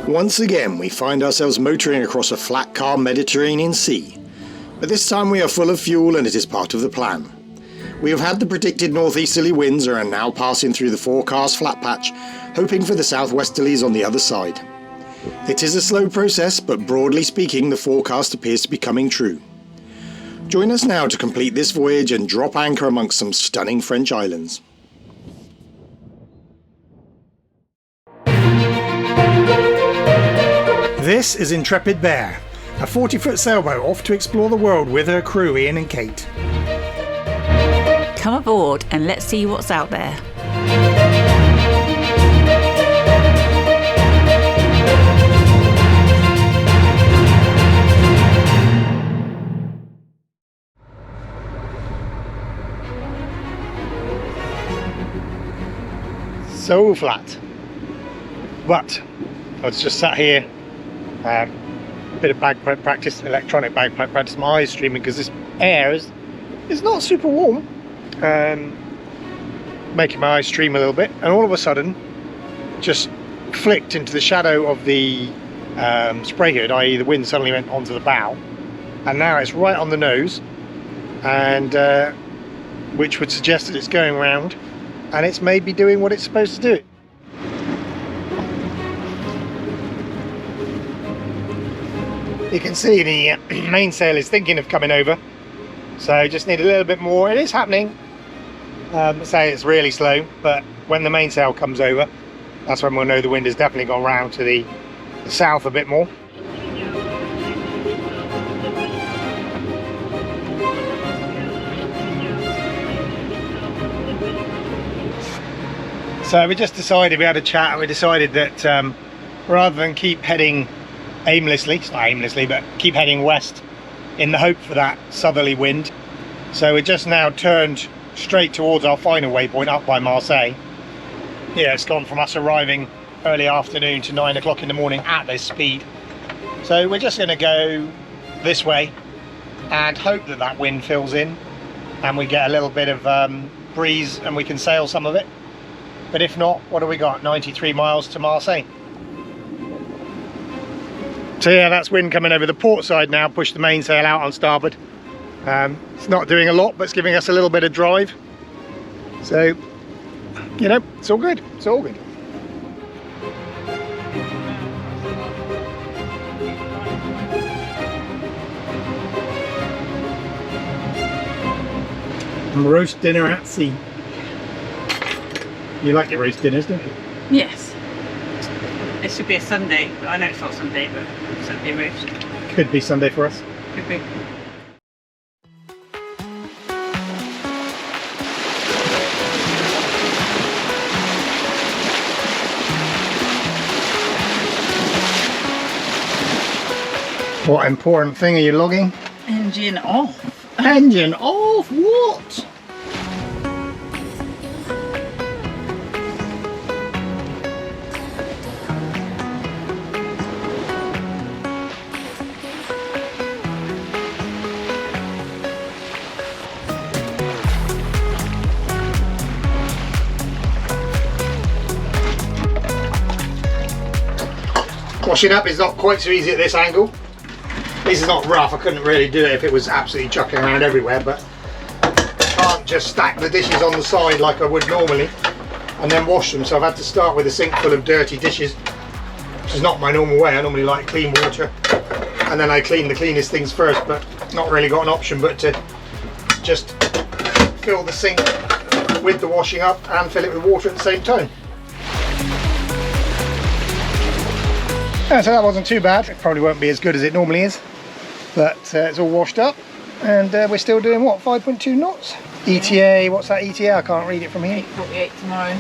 Once again, we find ourselves motoring across a flat, calm Mediterranean Sea. But this time we are full of fuel and it is part of the plan. We have had the predicted northeasterly winds and are now passing through the forecast flat patch, hoping for the southwesterlies on the other side. It is a slow process, but broadly speaking, the forecast appears to be coming true. Join us now to complete this voyage and drop anchor amongst some stunning French islands. This is Intrepid Bear, a 40-foot sailboat off to explore the world with her crew Ian and Kate. Come aboard and let's see what's out there. So flat, but I was just sat here, a bit of bagpipe practice, electronic bagpipe practice, my eyes streaming because this air is not super warm, making my eyes stream a little bit, and all of a sudden just flicked into the shadow of the spray hood, i.e. the wind suddenly went onto the bow, and now it's right on the nose, and which would suggest that it's going round and it's maybe doing what it's supposed to do. You can see the mainsail is thinking of coming over, so just need a little bit more. It is happening. Say it's really slow, but when the mainsail comes over, that's when we'll know the wind has definitely gone round to the south a bit more. So we just decided, we had a chat and we decided that rather than keep heading aimlessly, it's not aimlessly, but keep heading west in the hope for that southerly wind. So we just now turned straight towards our final waypoint up by Marseille. Yeah, it's gone from us arriving early afternoon to 9 o'clock in the morning at this speed. So we're just going to go this way and hope that that wind fills in and we get a little bit of breeze and we can sail some of it. But if not, what have we got? 93 miles to Marseille. So yeah, that's wind coming over the port side now, push the mainsail out on starboard. It's not doing a lot, but it's giving us a little bit of drive. So, you know, it's all good, it's all good. Roast dinner at sea. You like your roast dinners, don't you? Yes. It should be a Sunday, but I know it's not Sunday, but Sunday roast. Could be Sunday for us. Could be. What important thing are you logging? Engine off. Engine off? What? Washing up is not quite so easy at this angle. This is not rough, I couldn't really do it if it was absolutely chucking around everywhere, but I can't just stack the dishes on the side like I would normally and then wash them, so I've had to start with a sink full of dirty dishes, which is not my normal way. I normally like clean water and then I clean the cleanest things first, but not really got an option but to just fill the sink with the washing up and fill it with water at the same time. Yeah, so that wasn't too bad. It probably won't be as good as it normally is, but it's all washed up and we're still doing what, 5.2 knots? ETA, what's that ETA? I can't read it from here. 8:48 tomorrow.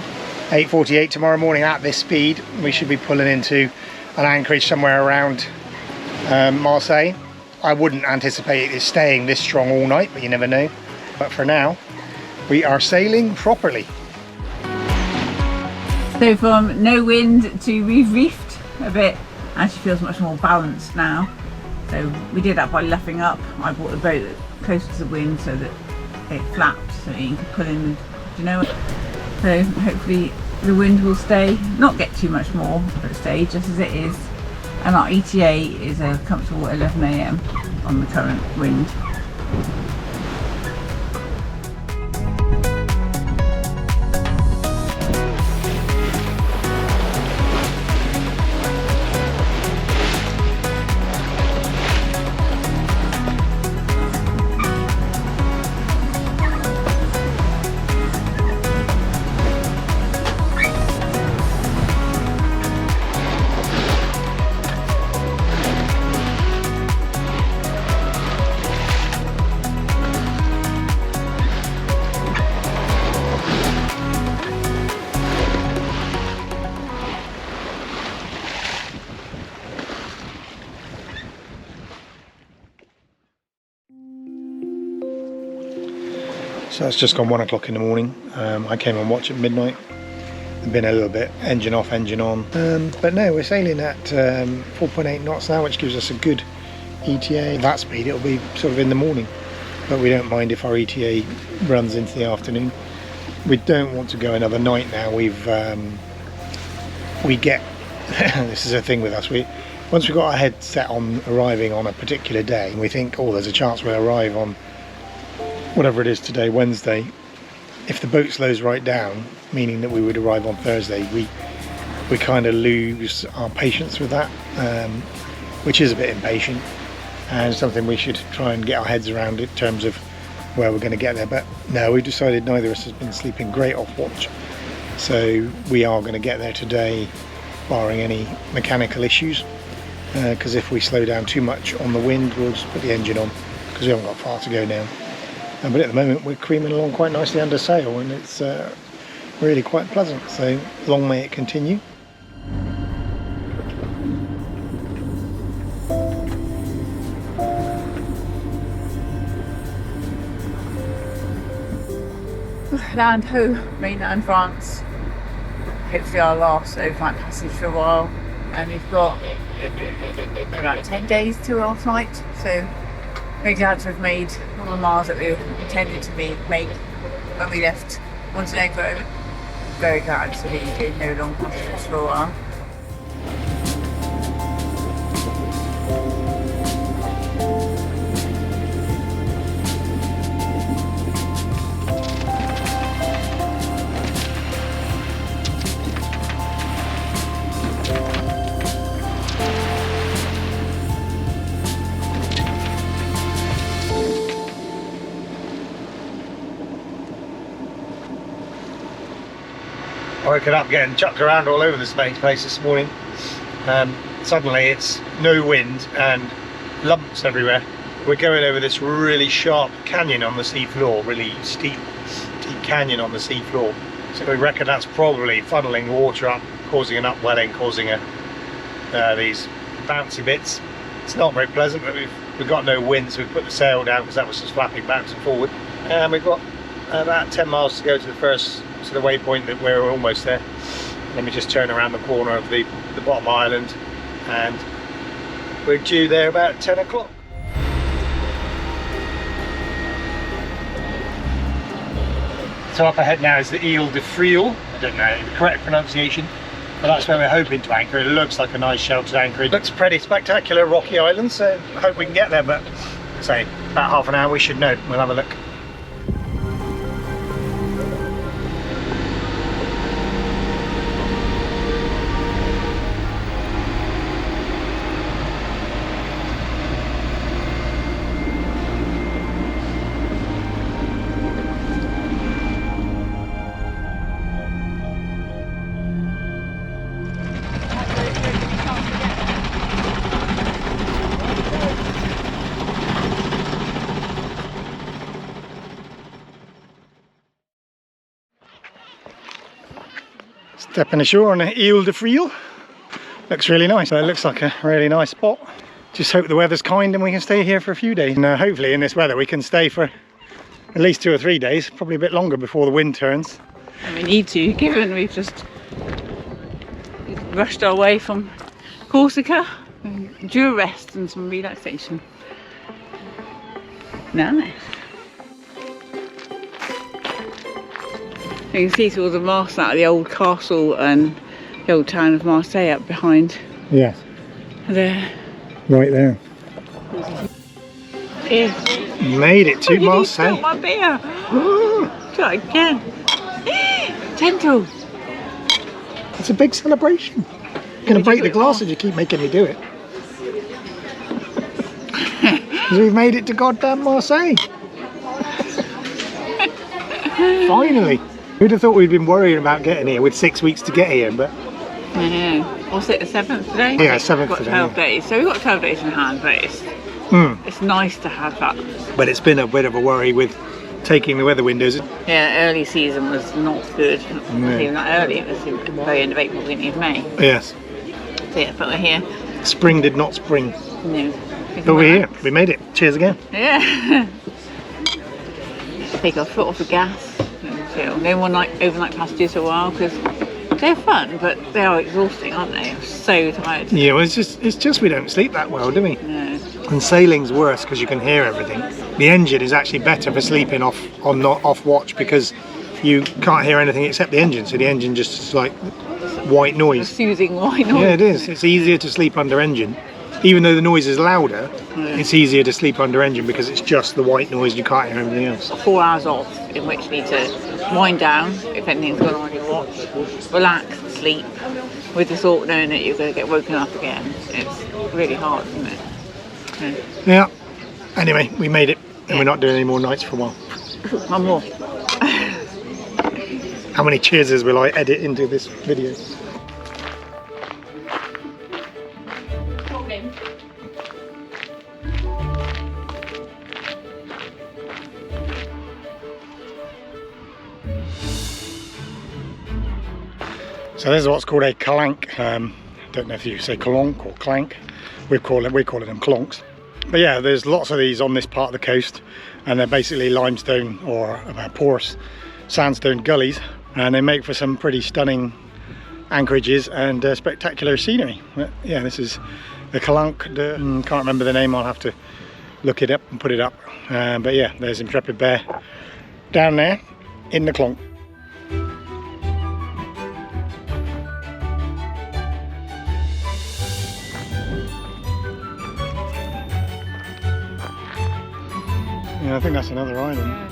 8:48 tomorrow morning at this speed. We should be pulling into an anchorage somewhere around Marseille. I wouldn't anticipate it staying this strong all night, but you never know. But for now, we are sailing properly. So from no wind to we've reefed a bit, and she feels much more balanced now. So we did that by luffing up. I brought the boat close to the wind so that it flaps so you can pull in, you know. So hopefully the wind will stay, not get too much more, but stay just as it is. And our ETA is a comfortable 11 AM on the current wind. So it's just gone 1 o'clock in the morning. I came and watched at midnight. It's been a little bit engine off, engine on. But no, we're sailing at 4.8 knots now, which gives us a good ETA. At that speed, it'll be sort of in the morning. But we don't mind if our ETA runs into the afternoon. We don't want to go another night now. We get, this is a thing with us, once we've got our head set on arriving on a particular day, and we think, oh, there's a chance we'll arrive on whatever it is today, Wednesday. If the boat slows right down, meaning that we would arrive on Thursday, we kind of lose our patience with that, which is a bit impatient and something we should try and get our heads around in terms of where we're going to get there. But no, we've decided neither of us has been sleeping great off watch, so we are going to get there today barring any mechanical issues, because if we slow down too much on the wind, we'll just put the engine on because we haven't got far to go now. But at the moment we're creaming along quite nicely under sail, and it's really quite pleasant, so long may it continue. Land ho, mainland France. Hopefully our last overnight passage for a while, and we've got about 10 days to our flight, so very glad to have made all the miles that we intended to make when we left Montenegro. Very glad to be doing no long passages for a while. Woken up getting chucked around all over the place this morning. Suddenly it's no wind and lumps everywhere. We're going over this really sharp canyon on the sea floor, really steep canyon on the sea floor. So we reckon that's probably funneling water up, causing an upwelling, causing these bouncy bits. It's not very pleasant, but we've got no wind, so we put the sail down because that was just flapping backwards and forward. And we've got about 10 miles to go to the waypoint that we're almost there. Let me just turn around the corner of the bottom island, and we're due there about 10 o'clock. So up ahead now is the Ile de Friel. I don't know the correct pronunciation, but that's where we're hoping to anchor. It looks like a nice sheltered anchorage. Looks pretty spectacular, rocky island, so I hope we can get there, but say about half an hour we should know. We'll have a look. Stepping ashore on the Ile de Friel. Looks really nice. It looks like a really nice spot. Just hope the weather's kind and we can stay here for a few days. And hopefully in this weather we can stay for at least 2 or 3 days, probably a bit longer before the wind turns. And we need to, given we've just rushed our way from Corsica. Due a rest and some relaxation. Nice. You can see all the masts out of the old castle and the old town of Marseille up behind Yes. there. Right there. Yes. Made it to Marseille. My beer. Try again. Gentle. It's a big celebration. You're going to break the glasses, you keep making me do it. 'Cause we've made it to goddamn Marseille. Finally. Who'd have thought we'd been worrying about getting here with 6 weeks to get here, but... Yeah. What's it, the 7th today? Yeah, 7th We've got today. 12 days. So we've got 12 days in hand, but it's nice to have that. But it's been a bit of a worry with taking the weather windows. Yeah, early season was not good. It wasn't even that early. It was the very end of April, beginning of May. Yes. So yeah, but we're here. Spring did not spring. No. But we're here. We made it. Cheers again. Yeah. Take our foot off the gas. No more overnight passages for a while because they're fun, but they are exhausting, aren't they? I'm so tired. Yeah, well, it's just we don't sleep that well, do we? No. And sailing's worse because you can hear everything. The engine is actually better for sleeping off watch because you can't hear anything except the engine. So the engine just is like white A noise. soothing white noise. Yeah, it is. It's easier to sleep under engine. Even though the noise is louder, it's easier to sleep under engine because it's just the white noise, you can't hear anything else. 4 hours off in which you need to wind down if anything's gone on your watch, relax, sleep, with the thought knowing that you're going to get woken up again. It's really hard, isn't it? Yeah. Anyway, we made it and we're not doing any more nights for a while. One more. How many cheerses will I edit into this video? So this is what's called a calanque. Don't know if you say calanque or clank. We're calling them clonks. But yeah, there's lots of these on this part of the coast, and they're basically limestone or porous sandstone gullies, and they make for some pretty stunning anchorages and spectacular scenery. But yeah, this is the calanque. Can't remember the name. I'll have to look it up and put it up. But yeah, there's Intrepid Bear down there in the clonk. Yeah, I think that's another island.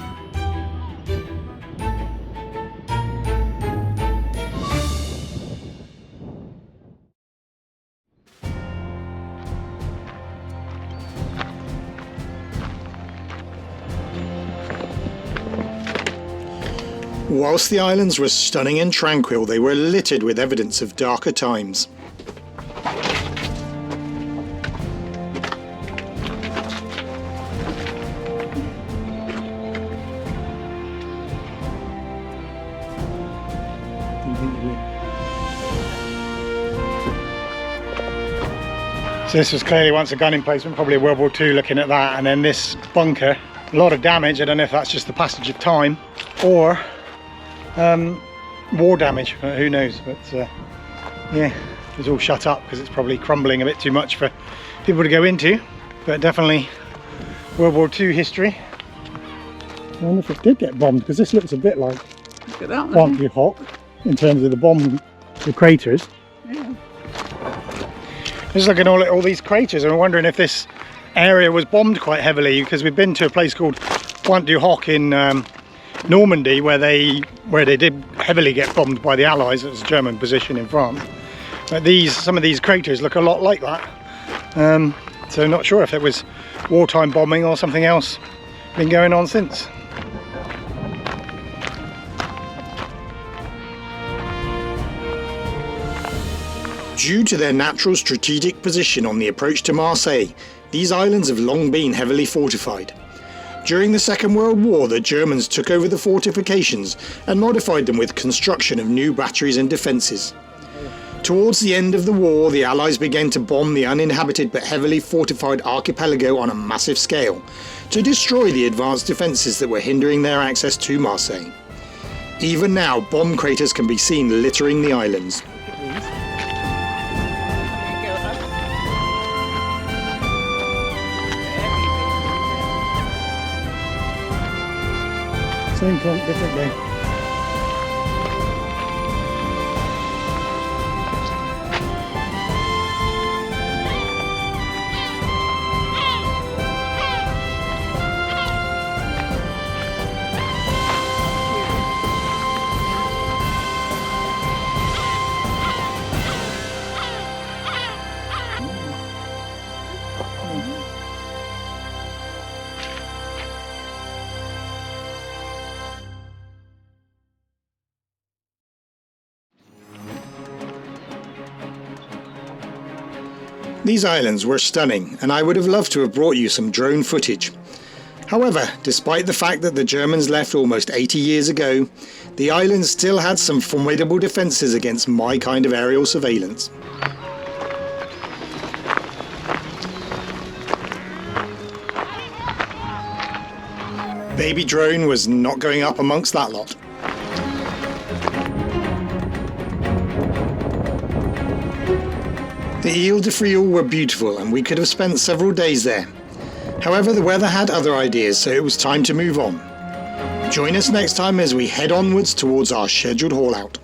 Whilst the islands were stunning and tranquil, they were littered with evidence of darker times. So this was clearly once a gun emplacement, probably World War II looking at that, and then this bunker, a lot of damage. I don't know if that's just the passage of time or war damage, who knows, but yeah, it's all shut up because it's probably crumbling a bit too much for people to go into, but definitely World War II history. I wonder if it did get bombed, because this looks a bit like Pont du Hoc in terms of the bomb, the craters. Yeah. Just looking at all these craters, and we're wondering if this area was bombed quite heavily, because we've been to a place called Pont du Hoc in Normandy where they did heavily get bombed by the Allies. It was a German position in France. But some of these craters look a lot like that. So not sure if it was wartime bombing or something else been going on since. Due to their natural strategic position on the approach to Marseille, these islands have long been heavily fortified. During the Second World War, the Germans took over the fortifications and modified them with construction of new batteries and defences. Towards the end of the war, the Allies began to bomb the uninhabited but heavily fortified archipelago on a massive scale to destroy the advanced defences that were hindering their access to Marseille. Even now, bomb craters can be seen littering the islands. Same clonk, different day. These islands were stunning, and I would have loved to have brought you some drone footage. However, despite the fact that the Germans left almost 80 years ago, the islands still had some formidable defences against my kind of aerial surveillance. Baby drone was not going up amongst that lot. The Ile de Frioul were beautiful and we could have spent several days there. However, the weather had other ideas, so it was time to move on. Join us next time as we head onwards towards our scheduled haul out.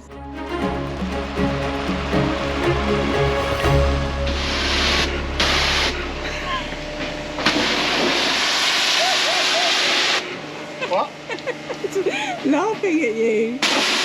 Laughing at you.